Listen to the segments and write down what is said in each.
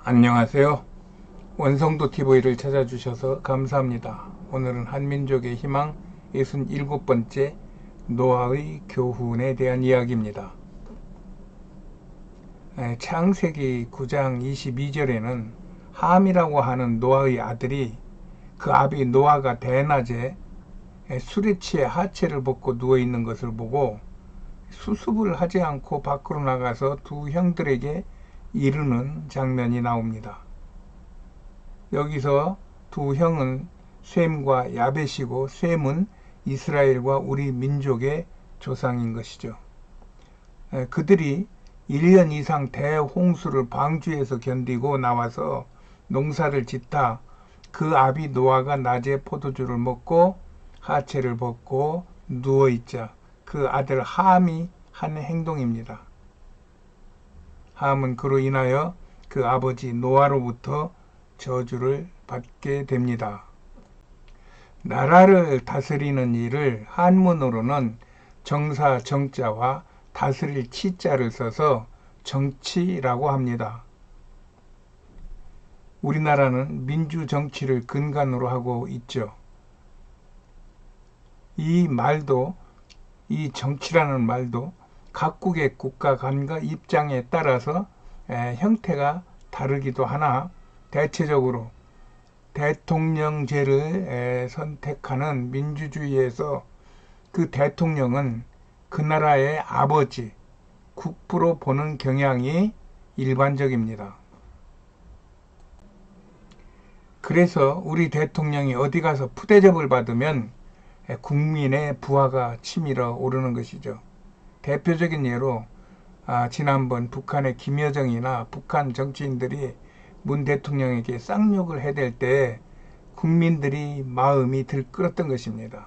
안녕하세요. 원성도 TV를 찾아주셔서 감사합니다. 오늘은 한민족의 희망 67번째 노아의 교훈에 대한 이야기입니다. 창세기 9장 22절에는 함이라고 하는 노아의 아들이 그 아비 노아가 대낮에 술에 취해 하체를 벗고 누워있는 것을 보고 수습을 하지 않고 밖으로 나가서 두 형들에게 이르는 장면이 나옵니다. 여기서 두 형은 셈과 야벳이고 셈은 이스라엘과 우리 민족의 조상인 것이죠. 그들이 1년 이상 대홍수를 방주에서 견디고 나와서 농사를 짓다 그 아비 노아가 낮에 포도주를 먹고 하체를 벗고 누워있자 그 아들 함이 한 행동입니다. 함은 그로 인하여 그 아버지 노아로부터 저주를 받게 됩니다. 나라를 다스리는 일을 한문으로는 정사 정자와 다스릴 치자를 써서 정치라고 합니다. 우리나라는 민주정치를 근간으로 하고 있죠. 이 정치라는 말도 각국의 국가 간과 입장에 따라서 형태가 다르기도 하나 대체적으로 대통령제를 선택하는 민주주의에서 그 대통령은 그 나라의 아버지, 국부로 보는 경향이 일반적입니다. 그래서 우리 대통령이 어디 가서 푸대접을 받으면 국민의 부하가 치밀어 오르는 것이죠. 대표적인 예로 지난번 북한의 김여정이나 북한 정치인들이 문 대통령에게 쌍욕을 해댈 때 국민들이 마음이 들끓었던 것입니다.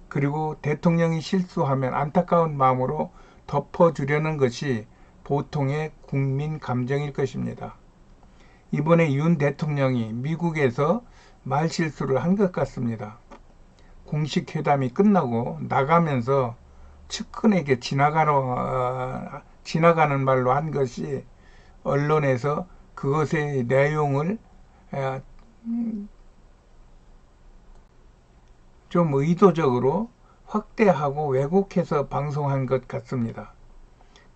그리고 대통령이 실수하면 안타까운 마음으로 덮어주려는 것이 보통의 국민 감정일 것입니다. 이번에 윤 대통령이 미국에서 말실수를 한 것 같습니다. 공식 회담이 끝나고 나가면서 측근에게 지나가는 말로 한 것이 언론에서 그것의 내용을 좀 의도적으로 확대하고 왜곡해서 방송한 것 같습니다.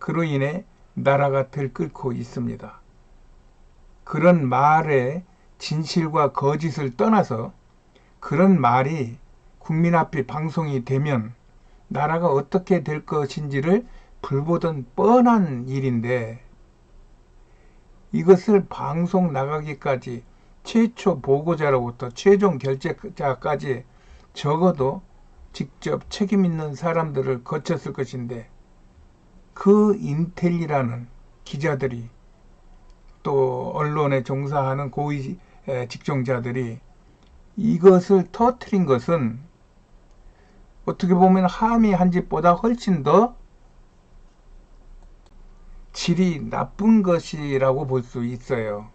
그로 인해 나라가 들끓고 있습니다. 그런 말의 진실과 거짓을 떠나서 그런 말이 국민 앞에 방송이 되면 나라가 어떻게 될 것인지를 불보던 뻔한 일인데 이것을 방송 나가기까지 최초 보고자로부터 최종 결재자까지 적어도 직접 책임 있는 사람들을 거쳤을 것인데 그 인텔리라는 기자들이 또 언론에 종사하는 고위 직종자들이 이것을 터뜨린 것은 어떻게 보면 함이 한 짓보다 훨씬 더 질이 나쁜 것이라고 볼 수 있어요.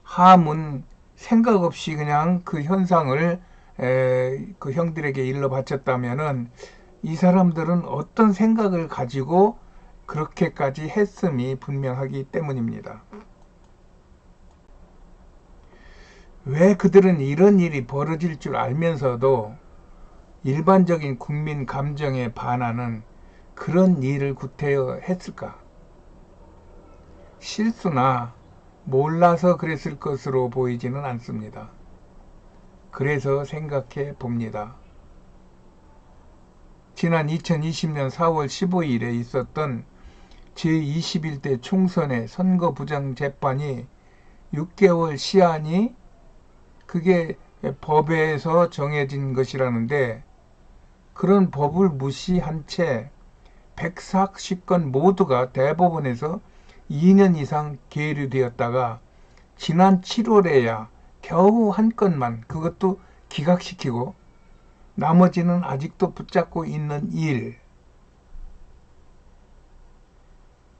함은 생각 없이 그냥 그 현상을 그 형들에게 일러 바쳤다면은 이 사람들은 어떤 생각을 가지고 그렇게까지 했음이 분명하기 때문입니다. 왜 그들은 이런 일이 벌어질 줄 알면서도 일반적인 국민 감정에 반하는 그런 일을 구태여 했을까? 실수나 몰라서 그랬을 것으로 보이지는 않습니다. 그래서 생각해 봅니다. 지난 2020년 4월 15일에 있었던 제21대 총선의 선거부정재판이 6개월 시한이 그게 법에서 정해진 것이라는데 그런 법을 무시한 채 140건 모두가 대법원에서 2년 이상 계류되었다가 지난 7월에야 겨우 한 건만 그것도 기각시키고 나머지는 아직도 붙잡고 있는 일.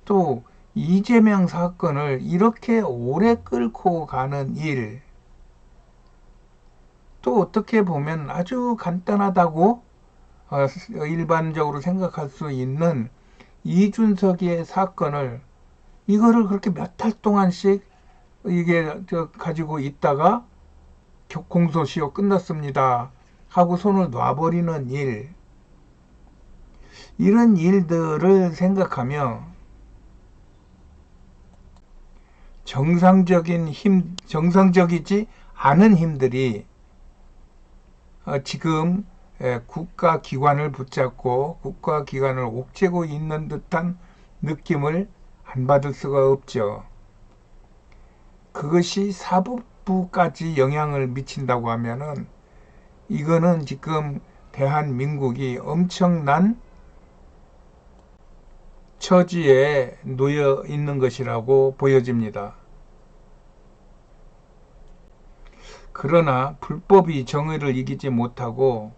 또 이재명 사건을 이렇게 오래 끌고 가는 일. 또 어떻게 보면 아주 간단하다고 일반적으로 생각할 수 있는 이준석의 사건을 이거를 그렇게 몇 달 동안씩 이게 가지고 있다가 공소시효 끝났습니다 하고 손을 놔버리는 일, 이런 일들을 생각하며 정상적이지 않은 힘들이 지금 국가기관을 붙잡고 국가기관을 옥죄고 있는 듯한 느낌을 안 받을 수가 없죠. 그것이 사법부까지 영향을 미친다고 하면은 이거는 지금 대한민국이 엄청난 처지에 놓여 있는 것이라고 보여집니다. 그러나 불법이 정의를 이기지 못하고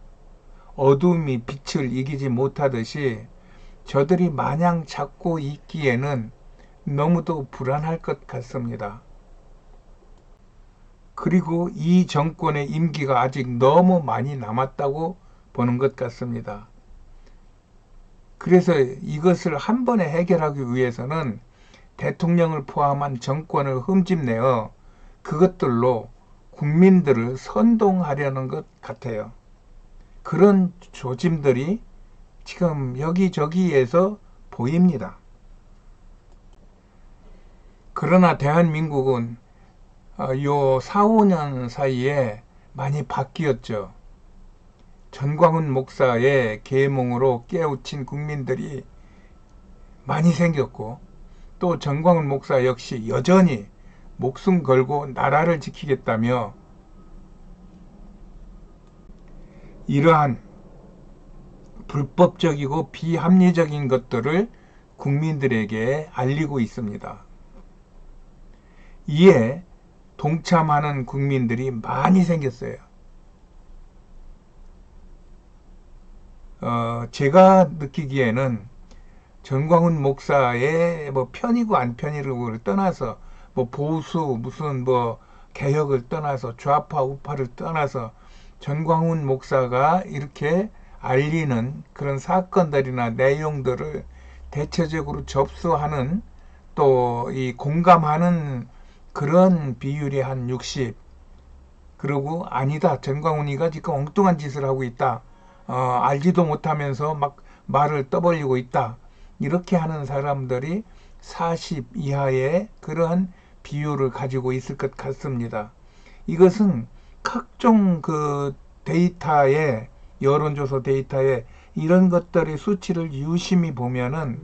어둠이 빛을 이기지 못하듯이 저들이 마냥 잡고 있기에는 너무도 불안할 것 같습니다. 그리고 이 정권의 임기가 아직 너무 많이 남았다고 보는 것 같습니다. 그래서 이것을 한 번에 해결하기 위해서는 대통령을 포함한 정권을 흠집내어 그것들로 국민들을 선동하려는 것 같아요. 그런 조짐들이 지금 여기저기에서 보입니다. 그러나 대한민국은 요 4, 5년 사이에 많이 바뀌었죠. 전광훈 목사의 계몽으로 깨우친 국민들이 많이 생겼고, 또 전광훈 목사 역시 여전히 목숨 걸고 나라를 지키겠다며 이러한 불법적이고 비합리적인 것들을 국민들에게 알리고 있습니다. 이에 동참하는 국민들이 많이 생겼어요. 제가 느끼기에는 전광훈 목사의 뭐 편이고 안 편이를 떠나서 뭐 보수 무슨 뭐 개혁을 떠나서 좌파 우파를 떠나서 전광훈 목사가 이렇게 알리는 그런 사건들이나 내용들을 대체적으로 접수하는 또 이 공감하는 그런 비율이 한 60, 그리고 아니다, 전광훈이가 지금 엉뚱한 짓을 하고 있다, 알지도 못하면서 막 말을 떠벌리고 있다, 이렇게 하는 사람들이 40 이하의 그러한 비율을 가지고 있을 것 같습니다. 이것은 각종 그 데이터에, 여론조사 데이터에 이런 것들의 수치를 유심히 보면은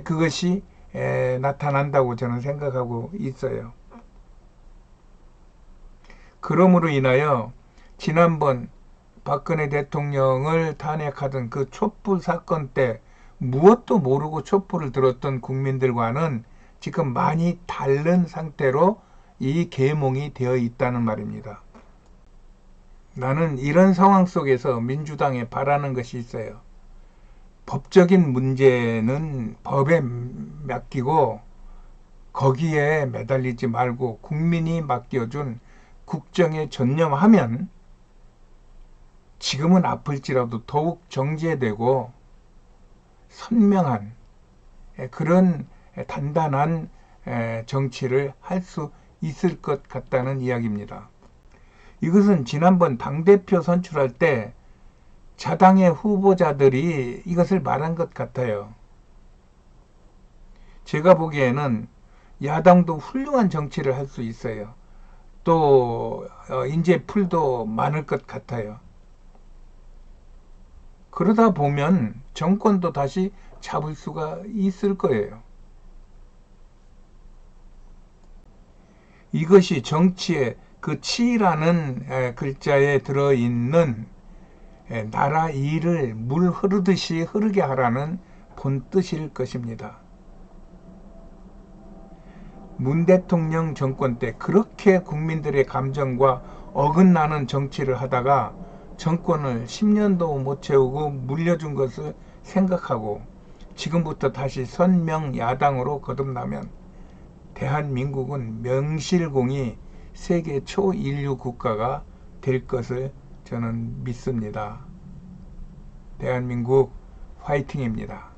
그것이 나타난다고 저는 생각하고 있어요. 그러므로 인하여 지난번 박근혜 대통령을 탄핵하던 그 촛불 사건 때 무엇도 모르고 촛불을 들었던 국민들과는 지금 많이 다른 상태로 이 계몽이 되어 있다는 말입니다. 나는 이런 상황 속에서 민주당에 바라는 것이 있어요. 법적인 문제는 법에 맡기고 거기에 매달리지 말고 국민이 맡겨준 국정에 전념하면 지금은 아플지라도 더욱 정제되고 선명한 그런 단단한 정치를 할 수 있을 것 같다는 이야기입니다. 이것은 지난번 당대표 선출할 때 자당의 후보자들이 이것을 말한 것 같아요. 제가 보기에는 야당도 훌륭한 정치를 할 수 있어요. 또 인재풀도 많을 것 같아요. 그러다 보면 정권도 다시 잡을 수가 있을 거예요. 이것이 정치의 그 치라는 글자에 들어있는 나라 일을 물 흐르듯이 흐르게 하라는 본뜻일 것입니다. 문 대통령 정권 때 그렇게 국민들의 감정과 어긋나는 정치를 하다가 정권을 10년도 못 채우고 물려준 것을 생각하고 지금부터 다시 선명 야당으로 거듭나면 대한민국은 명실공히 세계 초인류 국가가 될 것을 저는 믿습니다. 대한민국 화이팅입니다.